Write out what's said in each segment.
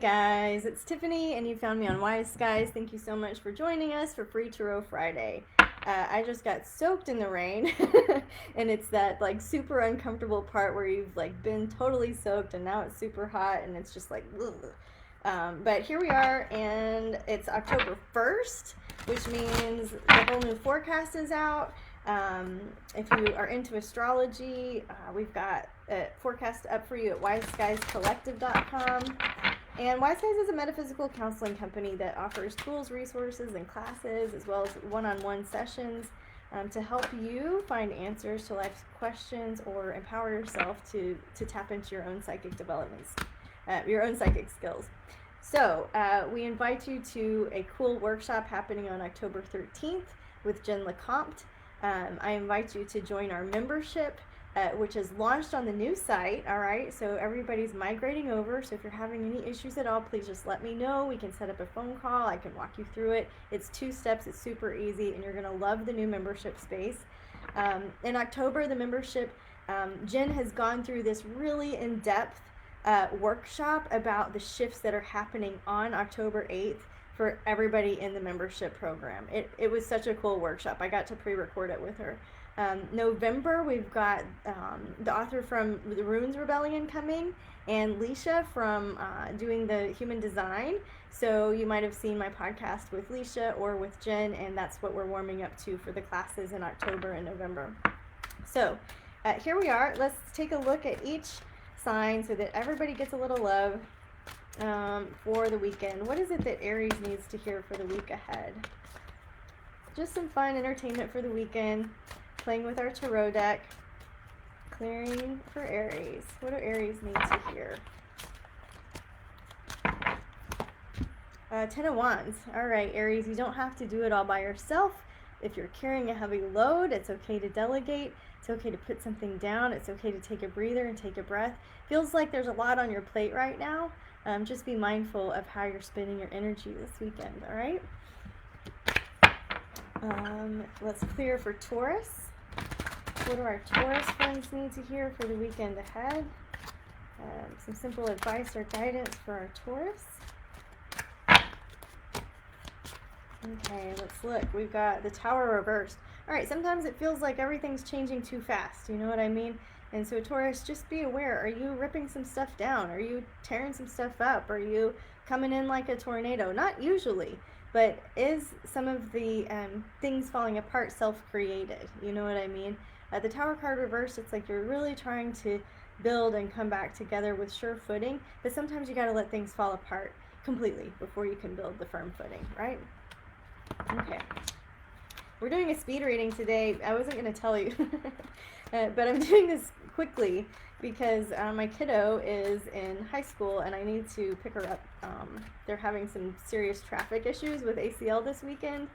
guys, it's Tiffany, and you found me on Wise Skies. Thank you so much for joining us for Free Tarot Friday. I just got soaked in the rain, and it's that like super uncomfortable part where you've like been totally soaked, and now it's super hot, and it's just like, but here we are, and it's October 1st, which means the whole new forecast is out. If you are into astrology, we've got a forecast up for you at wiseskiescollective.com. And Wise Skies is a metaphysical counseling company that offers tools, resources, and classes, as well as one-on-one sessions to help you find answers to life's questions or empower yourself to tap into your own psychic developments, your own psychic skills. So we invite you to a cool workshop happening on October 13th with Jen LeCompte. I invite you to join our membership, which is launched on the new site. All right, so everybody's migrating over. So if you're having any issues at all, please just let me know. We can set up a phone call. I can walk you through it. It's 2 steps. It's super easy, and you're going to love the new membership space. In October, the membership, Jen has gone through this really in-depth workshop about the shifts that are happening on October 8th for everybody in the membership program. It was such a cool workshop. I got to pre-record it with her. November, we've got the author from the Runes Rebellion coming, and Leisha from doing the human design. So you might have seen my podcast with Leisha or with Jen, and that's what we're warming up to for the classes in October and November. So here we are. Let's take a look at each sign so that everybody gets a little love for the weekend. What is it that Aries needs to hear for the week ahead? Just some fun entertainment for the weekend. Playing with our tarot deck, clearing for Aries. What do Aries need to hear? 10 of Wands. All right, Aries, you don't have to do it all by yourself. If you're carrying a heavy load, it's okay to delegate. It's okay to put something down. It's okay to take a breather and take a breath. Feels like there's a lot on your plate right now. Just be mindful of how you're spending your energy this weekend, all right? Let's clear for Taurus. What do our Taurus friends need to hear for the weekend ahead? Some simple advice or guidance for our Taurus. Okay, let's look. We've got the Tower reversed. All right, sometimes it feels like everything's changing too fast. You know what I mean? And so Taurus, just be aware. Are you ripping some stuff down? Are you tearing some stuff up? Are you coming in like a tornado? Not usually. But is some of the things falling apart self-created? You know what I mean? The Tower card reversed, it's like you're really trying to build and come back together with sure footing, but sometimes you got to let things fall apart completely before you can build the firm footing, right? Okay. We're doing a speed reading today. I wasn't going to tell you, but I'm doing this quickly because my kiddo is in high school and I need to pick her up. They're having some serious traffic issues with ACL this weekend.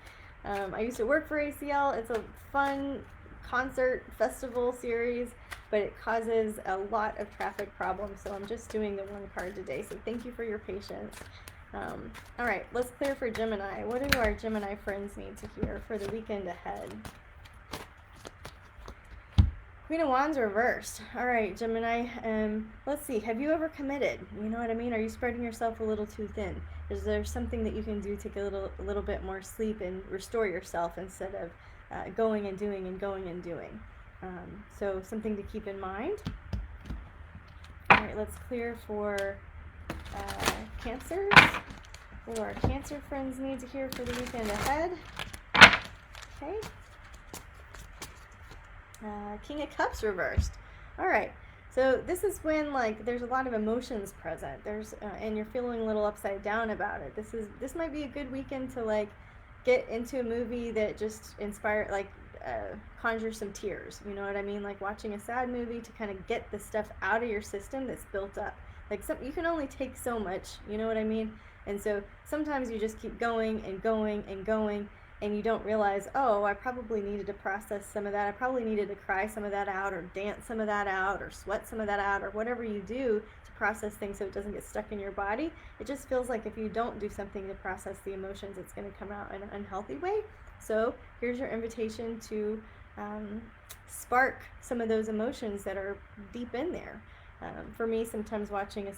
I used to work for ACL. It's a fun concert festival series, but it causes a lot of traffic problems, so I'm just doing the one card today, so thank you for your patience. All right, let's clear for Gemini. What do our Gemini friends need to hear for the weekend ahead? Queen of Wands reversed. All right, Gemini, let's see. Have you ever committed? You know what I mean? Are you spreading yourself a little too thin? Is there something that you can do to get a little bit more sleep and restore yourself instead of going and doing and going and doing? So something to keep in mind. All right, let's clear for Cancers. What do our Cancer friends need to hear for the weekend ahead? Okay. King of Cups reversed. All right. So this is when like there's a lot of emotions present. And you're feeling a little upside down about it. This might be a good weekend to like get into a movie that just conjures some tears. You know what I mean? Like watching a sad movie to kind of get the stuff out of your system that's built up. Like you can only take so much. You know what I mean? And so sometimes you just keep going and going and going, and you don't realize, oh, I probably needed to process some of that. I probably needed to cry some of that out, or dance some of that out, or sweat some of that out, or whatever you do to process things so it doesn't get stuck in your body. It just feels like if you don't do something to process the emotions, it's going to come out in an unhealthy way. So here's your invitation to spark some of those emotions that are deep in there. For me, sometimes watching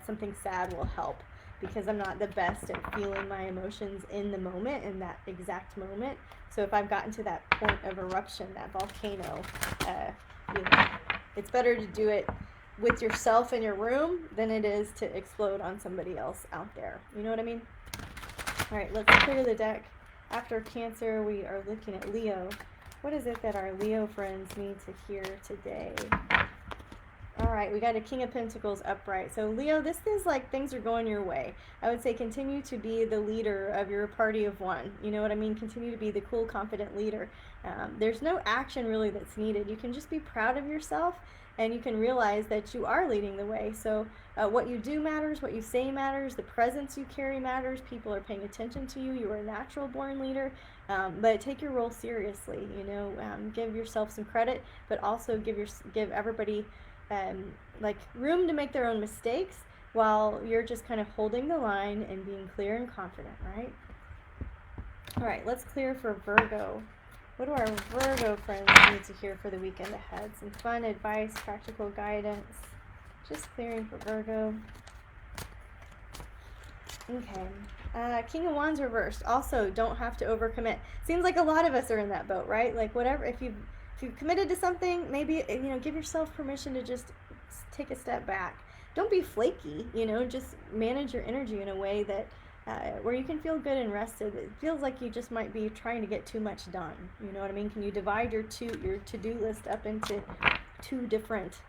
something sad will help. because I'm not the best at feeling my emotions in the moment, in that exact moment. So if I've gotten to that point of eruption, that volcano, you know, it's better to do it with yourself in your room than it is to explode on somebody else out there. You know what I mean? All right, let's clear the deck. After Cancer, we are looking at Leo. What is it that our Leo friends need to hear today? All right, we got a King of Pentacles upright. So Leo, this is like things are going your way. I would say continue to be the leader of your party of one. You know what I mean? Continue to be the cool, confident leader. There's no action really that's needed. You can just be proud of yourself, and you can realize that you are leading the way. So what you do matters, what you say matters, the presence you carry matters. People are paying attention to you. You are a natural born leader, but take your role seriously. You know, give yourself some credit, but also give everybody like room to make their own mistakes while you're just kind of holding the line and being clear and confident, right? All right, let's clear for Virgo. What do our Virgo friends need to hear for the weekend ahead? Some fun advice, practical guidance. Just clearing for Virgo. Okay. King of Wands reversed. Also, don't have to overcommit. Seems like a lot of us are in that boat, right? Like whatever, if you've committed to something, maybe, you know, give yourself permission to just take a step back. Don't be flaky, you know, just manage your energy in a way that where you can feel good and rested. It feels like you just might be trying to get too much done. You know what I mean? Can you divide your to-do list up into two different,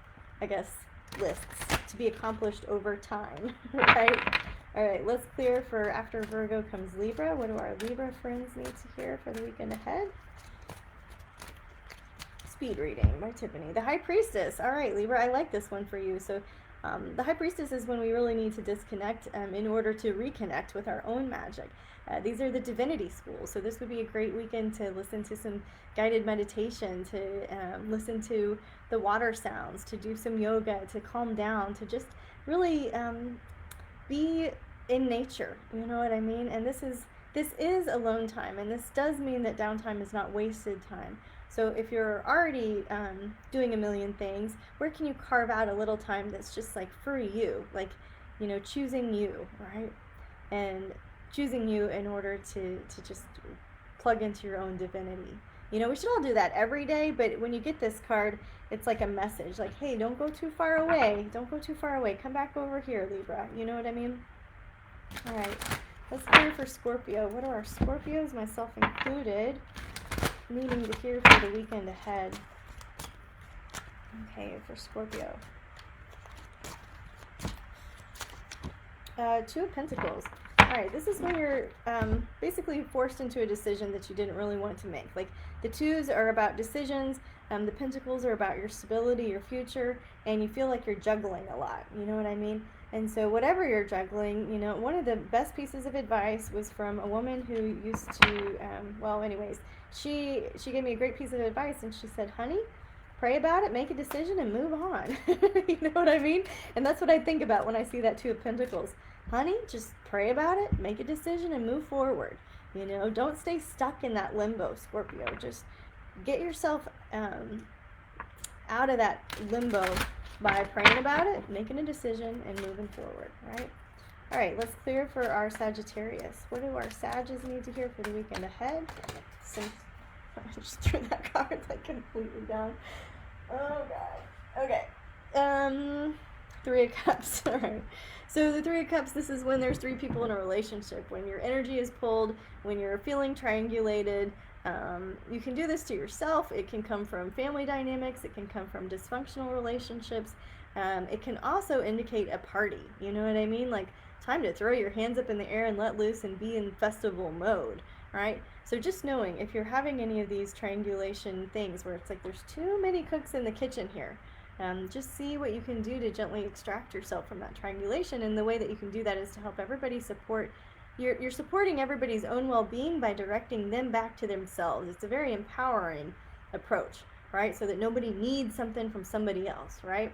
I guess, lists to be accomplished over time, right? All right, let's clear for after Virgo comes Libra. What do our Libra friends need to hear for the weekend ahead? Speed reading by Tiffany. The High Priestess. All right, Libra, I like this one for you. So the High Priestess is when we really need to disconnect in order to reconnect with our own magic. These are the divinity schools. So this would be a great weekend to listen to some guided meditation, to listen to the water sounds, to do some yoga, to calm down, to just really be in nature. You know what I mean? And this is alone time, and this does mean that downtime is not wasted time. So if you're already doing a million things, where can you carve out a little time that's just like for you, like, you know, choosing you, right? And choosing you in order to just plug into your own divinity. You know, we should all do that every day, but when you get this card, it's like a message, like, hey, don't go too far away. Don't go too far away. Come back over here, Libra. You know what I mean? All right, let's clear for Scorpio. What are our Scorpios, myself included, needing to hear for the weekend ahead? Okay, for Scorpio. Two of Pentacles. All right, this is when you're basically forced into a decision that you didn't really want to make. Like the twos are about decisions, the Pentacles are about your stability, your future, and you feel like you're juggling a lot. You know what I mean? And so whatever you're juggling, you know, one of the best pieces of advice was from a woman who used to, well, anyways, she gave me a great piece of advice, and she said, honey, pray about it, make a decision, and move on. You know what I mean? And that's what I think about when I see that Two of Pentacles. Honey, just pray about it, make a decision, and move forward. You know, don't stay stuck in that limbo, Scorpio. Just get yourself out of that limbo by praying about it, making a decision, and moving forward, right? All right, let's clear for our Sagittarius. What do our Sagittarius need to hear for the weekend ahead? I just threw that card like completely down. Oh, God. Okay. Three of Cups. All right. So the Three of Cups, this is when there's three people in a relationship, when your energy is pulled, when you're feeling triangulated. You can do this to yourself. It can come from family dynamics. It can come from dysfunctional relationships. It can also indicate a party. You know what I mean? Like time to throw your hands up in the air and let loose and be in festival mode, right? So just knowing if you're having any of these triangulation things where it's like there's too many cooks in the kitchen here, just see what you can do to gently extract yourself from that triangulation. And the way that you can do that is to help everybody support. You're supporting everybody's own well-being by directing them back to themselves. It's a very empowering approach, right? So that nobody needs something from somebody else, right?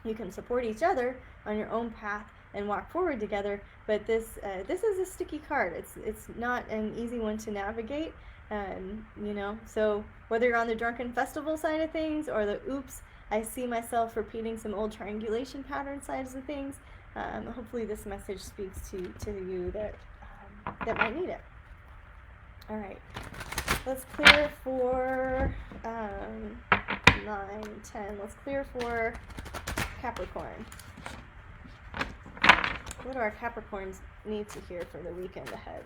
You can support each other on your own path and walk forward together. But this is a sticky card. It's not an easy one to navigate. You know, so whether you're on the drunken festival side of things or the oops, I see myself repeating some old triangulation pattern sides of things, Hopefully this message speaks to you that that might need it. All right, let's clear for 9, 10. Let's clear for Capricorn. What do our Capricorns need to hear for the weekend ahead?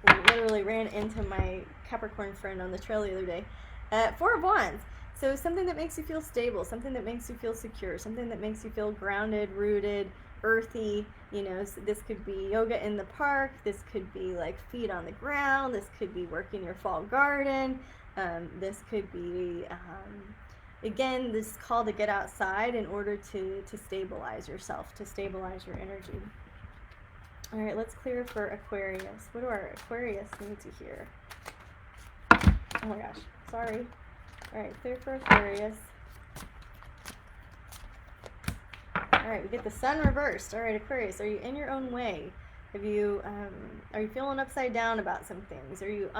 We literally ran into my Capricorn friend on the trail the other day. 4 of Wands. So something that makes you feel stable, something that makes you feel secure, something that makes you feel grounded, rooted, earthy. You know, so this could be yoga in the park. This could be like feet on the ground. This could be working your fall garden. This could be, again, this call to get outside in order to stabilize yourself, to stabilize your energy. All right, let's clear for Aquarius. What do our Aquarius need to hear? Oh my gosh, sorry. All right, clear for Aquarius. All right, we get the sun reversed. All right, Aquarius, are you in your own way? Have you, are you feeling upside down about some things? Are you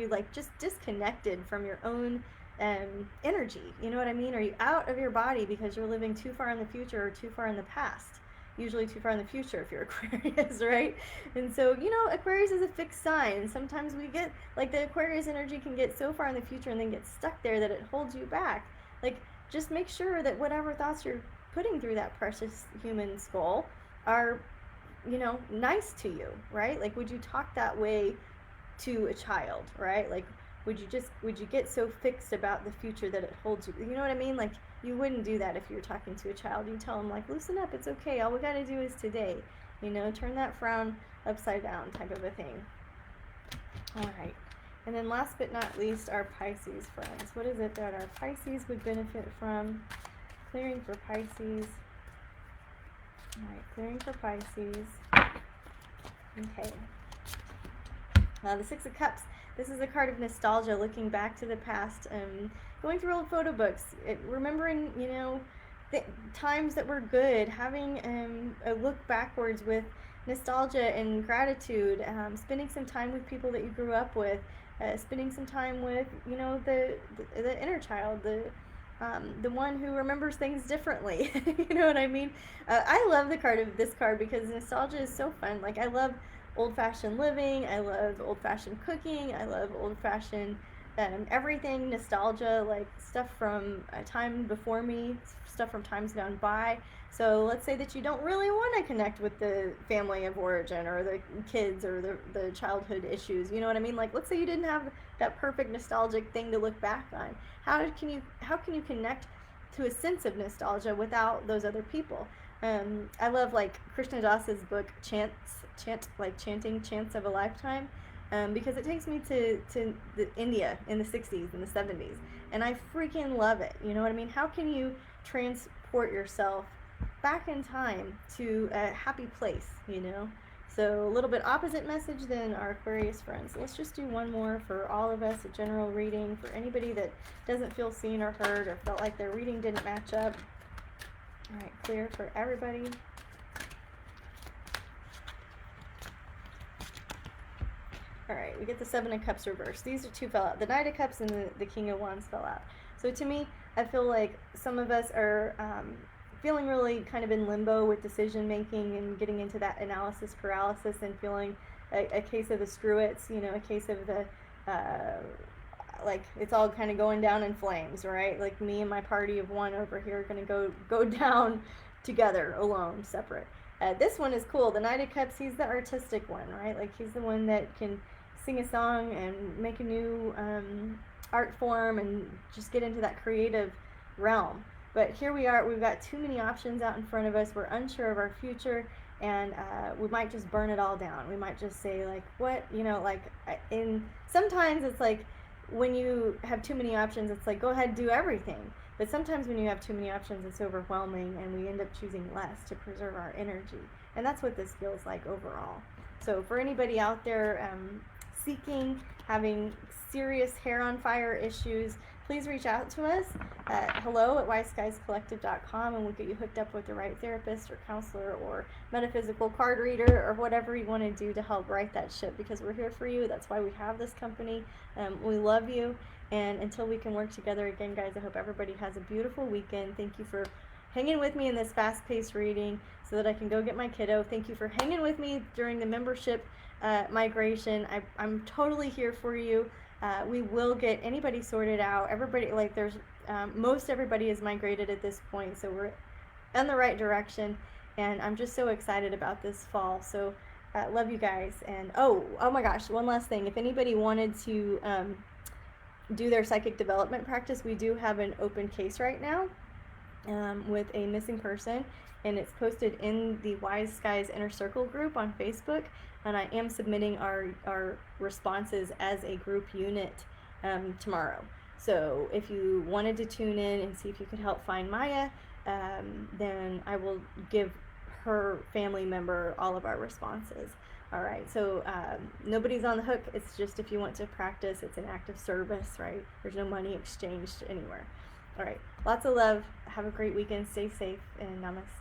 like just disconnected from your own energy? You know what I mean? Are you out of your body because you're living too far in the future or too far in the past? Usually too far in the future if you're Aquarius, right? And so, you know, Aquarius is a fixed sign, and sometimes we get, like, the Aquarius energy can get so far in the future and then get stuck there that it holds you back. Like, just make sure that whatever thoughts you're putting through that precious human skull are, you know, nice to you, right? Like, would you talk that way to a child, right? Like, would you get so fixed about the future that it holds you? You know what I mean? Like, you wouldn't do that if you were talking to a child. You tell them, like, loosen up, it's okay. All we got to do is today. You know, turn that frown upside down type of a thing. All right. And then last but not least, our Pisces friends. What is it that our Pisces would benefit from? Clearing for Pisces. All right, clearing for Pisces. Okay. The Six of Cups. This is a card of nostalgia, looking back to the past, going through old photo books, remembering, you know, the times that were good, having a look backwards with nostalgia and gratitude, spending some time with people that you grew up with, spending some time with, you know, the inner child, the one who remembers things differently. You know what I mean? I love this card because nostalgia is so fun. Like, I love old-fashioned living, I love old-fashioned cooking, I love old-fashioned everything, nostalgia, like stuff from a time before me, stuff from times gone by. So let's say that you don't really want to connect with the family of origin or the kids or the childhood issues, you know what I mean? Like, let's say you didn't have that perfect nostalgic thing to look back on. How can you connect to a sense of nostalgia without those other people? I love, like, Krishna Das's book Chanting Chants of a Lifetime, because it takes me to India in the 60s and the 70s, and I freaking love it. You know what I mean? How can you transport yourself back in time to a happy place, you know? So a little bit opposite message than our Aquarius friends. Let's just do one more for all of us, a general reading for anybody that doesn't feel seen or heard or felt like their reading didn't match up. All right, clear for everybody. All right, we get the Seven of Cups reversed. These are two fell out. The Knight of Cups and the King of Wands fell out. So to me, I feel like some of us are feeling really kind of in limbo with decision making and getting into that analysis paralysis and feeling a case of the screw-its, you know, a case of the, like, it's all kind of going down in flames, right? Like, me and my party of one over here are going to go down together, alone, separate. This one is cool. The Knight of Cups, he's the artistic one, right? Like, he's the one that can sing a song and make a new art form and just get into that creative realm. But here we are, we've got too many options out in front of us. We're unsure of our future, and we might just burn it all down. We might just say, like, what, you know, like, sometimes it's like, when you have too many options, it's like, go ahead and do everything. But sometimes when you have too many options, it's overwhelming, and we end up choosing less to preserve our energy. And that's what this feels like overall. So for anybody out there seeking, having serious hair on fire issues, please reach out to us at hello@wiseskiescollective.com, and we'll get you hooked up with the right therapist or counselor or metaphysical card reader or whatever you want to do to help right that ship, because we're here for you. That's why we have this company. We love you, and until we can work together again, guys, I hope everybody has a beautiful weekend. Thank you for hanging with me in this fast-paced reading so that I can go get my kiddo. Thank you for hanging with me during the membership migration. I'm totally here for you. We will get anybody sorted out. Everybody, like, there's most everybody is migrated at this point, so we're in the right direction, and I'm just so excited about this fall. So love you guys. And oh my gosh, one last thing. If anybody wanted to do their psychic development practice, we do have an open case right now with a missing person, and it's posted in the Wise Skies Inner Circle group on Facebook, and I am submitting our responses as a group unit tomorrow. So if you wanted to tune in and see if you could help find Maya, then I will give her family member all of our responses. All right, so nobody's on the hook. It's just if you want to practice, it's an act of service, right? There's no money exchanged anywhere. All right, lots of love. Have a great weekend. Stay safe, and namaste.